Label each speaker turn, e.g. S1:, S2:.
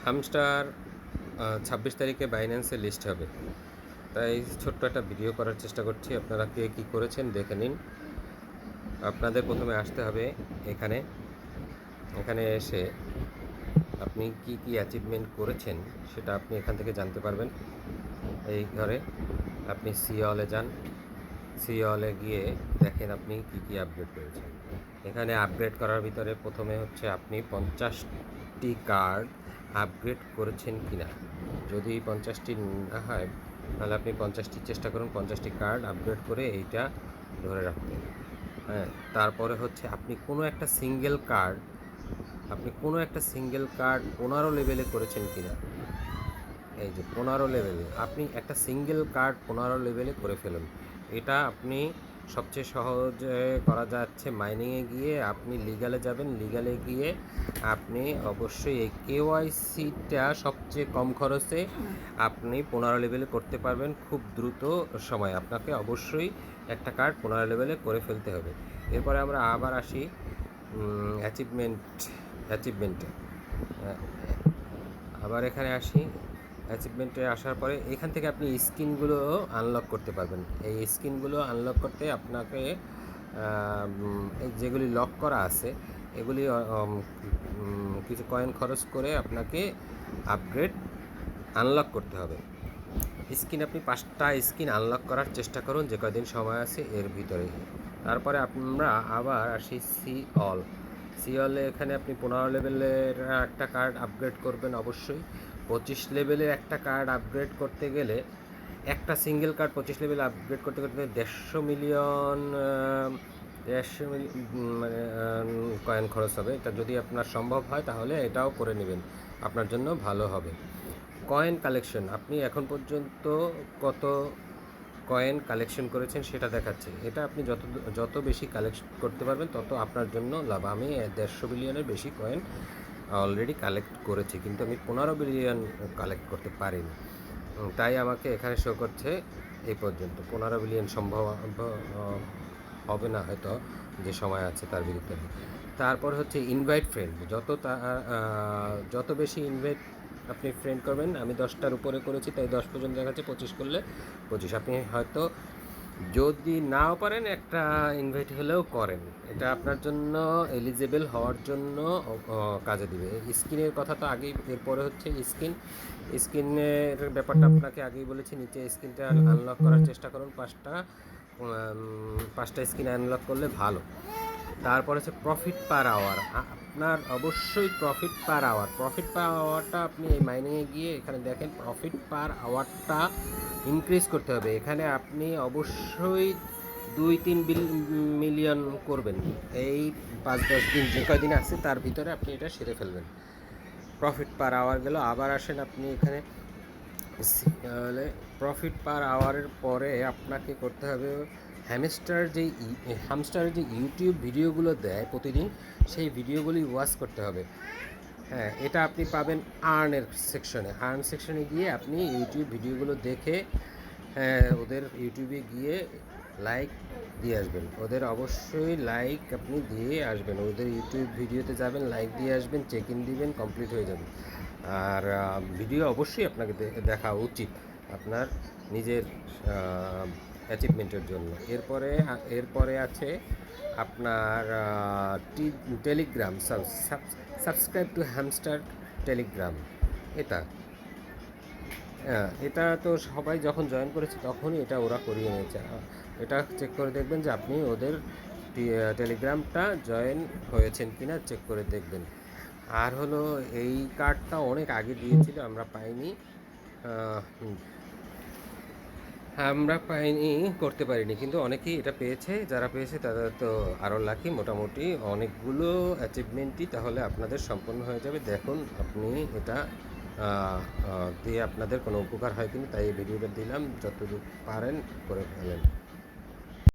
S1: Hamster ২৬ তারিখে বাইন্যান্সে list হবে, তাই ছোট্ট একটা ভিডিও করার চেষ্টা করছি। আপনারা কে কী করেছেন দেখে নিন। আপনাদের প্রথমে আসতে হবে এখানে এখানে এসে আপনি কি কি অ্যাচিভমেন্ট করেছেন সেটা আপনি এখান থেকে জানতে পারবেন। এই ঘরে আপনি সি অলে যান, সি অলে গিয়ে দেখেন আপনি কি কি আপগ্রেড করেছেন। এখানে আপগ্রেড করার ভিতরে প্রথমে হচ্ছে আপনি 50টি কার্ড আপগ্রেড করেছেন কি না। যদি 50টি না হয় তাহলে আপনি 50টি চেষ্টা করুন 50টি কার্ড আপগ্রেড করে এইটা ধরে রাখতে। হ্যাঁ, তারপরে হচ্ছে আপনি কোনো একটা সিঙ্গেল কার্ড 15 লেভেলে করেছেন কি না। এই যে 15 লেভেল, আপনি একটা সিঙ্গেল কার্ড 15 লেভেলে করে ফেলুন। এটা আপনি সবচেয়ে সহজে করা যাচ্ছে মাইনিংয়ে গিয়ে। আপনি লিগালে যাবেন, লিগালে গিয়ে আপনি অবশ্যই এই কেওয়াইসিটা সবচেয়ে কম খরচে আপনি 15 লেভেলে করতে পারবেন খুব দ্রুত সময়। আপনাকে অবশ্যই একটা কার্ড 15 লেভেলে করে ফেলতে হবে। এরপরে আমরা আবার আসি অ্যাচিভমেন্টে। আবার এখানে আসি, অ্যাচিভমেন্টে আসার পরে এখান থেকে আপনি স্কিনগুলো আনলক করতে পারবেন। এই স্কিনগুলো আনলক করতে আপনাকে যেগুলি লক করা আছে এগুলি কিছু কয়েন খরচ করে আপনাকে আপগ্রেড আনলক করতে হবে। স্কিন আপনি 5টা স্কিন আনলক করার চেষ্টা করুন যে কয়দিন সময় আছে এর ভিতরে। তারপরে আমরা আবার আসি সি অলে। এখানে আপনি 15 লেভেলের একটা কার্ড আপগ্রেড করবেন অবশ্যই। 25 লেভেলের একটা কার্ড আপগ্রেড করতে গেলে একটা সিঙ্গেল কার্ড 25 লেভেল আপগ্রেড করতে করতে 150 মিলিয়ন মানে কয়েন খরচ হবে। এটা যদি আপনার সম্ভব হয় তাহলে এটাও করে নেবেন, আপনার জন্য ভালো হবে। কয়েন কালেকশন, আপনি এখন পর্যন্ত কত কয়েন কালেকশন করেছেন সেটা দেখাচ্ছে। এটা আপনি যত বেশি কালেক্ট করতে পারবেন তত আপনার জন্য লাভ। আমি 150 বিলিয়নের বেশি কয়েন অলরেডি কালেক্ট করেছি, কিন্তু আমি 15 বিলিয়ন কালেক্ট করতে পারিনি। তাই আমাকে এখানে শো করছে এই পর্যন্ত 15 বিলিয়ন সম্ভব হবে না হয়তো, যে সময় আছে তার ভিতরে। তারপর হচ্ছে ইনভাইট ফ্রেন্ড, যত বেশি ইনভাইট আপনি ফ্রেন্ড করবেন। আমি 10টার উপরে করেছি তাই 10 পর্যন্ত দেখাচ্ছে, 25 করলে 25। আপনি হয়তো যদি নাও পারেন একটা ইনভাইট হলেও করেন, এটা আপনার জন্য এলিজেবল হওয়ার জন্য কাজে দিবে। স্কিনের কথা তো আগেই, এরপরে হচ্ছে স্কিনের ব্যাপারটা আপনাকে আগেই বলেছি। নিচে স্কিনটা আনলক করার চেষ্টা করুন, 5টা স্কিন আনলক করলে ভালো। তারপর হচ্ছে প্রফিট পার আওয়ার। আপনার অবশ্যই প্রফিট পার আওয়ারটা আপনি এই মাইনিংয়ে গিয়ে এখানে দেখেন প্রফিট পার আওয়ারটা ইনক্রিজ করতে হবে। এখানে আপনি অবশ্যই 2-3 মিলিয়ন করবেন। এই 5-10 দিন যে কয়দিন আছে তার ভিতরে আপনি এটা সেরে ফেলবেন। প্রফিট পার আওয়ার গেল। আবার আসেন আপনি এখানে তাহলে প্রফিট পার আওয়ারের পরে আপনাকে করতে হবে হামস্টারের যে ইউটিউব ভিডিওগুলো দেয় প্রতিদিন, সেই ভিডিওগুলি ওয়াচ করতে হবে। হ্যাঁ, এটা আপনি পাবেন আর্ন সেকশনে গিয়ে আপনি ইউটিউব ভিডিওগুলো দেখে ওদের ইউটিউবে গিয়ে লাইক দিয়ে আসবেন। ওদের অবশ্যই লাইক আপনি দিয়ে আসবেন, ওদের ইউটিউব ভিডিওতে যাবেন, লাইক দিয়ে আসবেন, চেক ইন দিবেন, কমপ্লিট হয়ে যাবে। আর ভিডিও অবশ্যই আপনাকে দেখা উচিত আপনার নিজের অ্যাচিভমেন্টের জন্য। এরপরে আছে আপনার Telegram, subscribe to hamster Telegram. এটা তো সবাই যখন জয়েন করেছে তখনই এটা ওরা করিয়ে নিয়েছে। এটা চেক করে দেখবেন যে আপনি ওদের টেলিগ্রামটা জয়েন হয়েছেন কিনা চেক করে দেখবেন। আর হলো এই কার্ডটা অনেক আগে দিয়েছিল, আমরা পাইনি, করতে পারিনি, কিন্তু অনেকেই এটা পেয়েছে। যারা পেয়েছে তাদের তো আরও লাকি। মোটামুটি অনেকগুলো অ্যাচিভমেন্টই তাহলে আপনাদের সম্পন্ন হয়ে যাবে। দেখুন আপনি এটা দিয়ে আপনাদের কোনো উপকার হয় কিনা, তাই এই ভিডিওটা দিলাম। যতটুকু পারেন করে ফেলেন।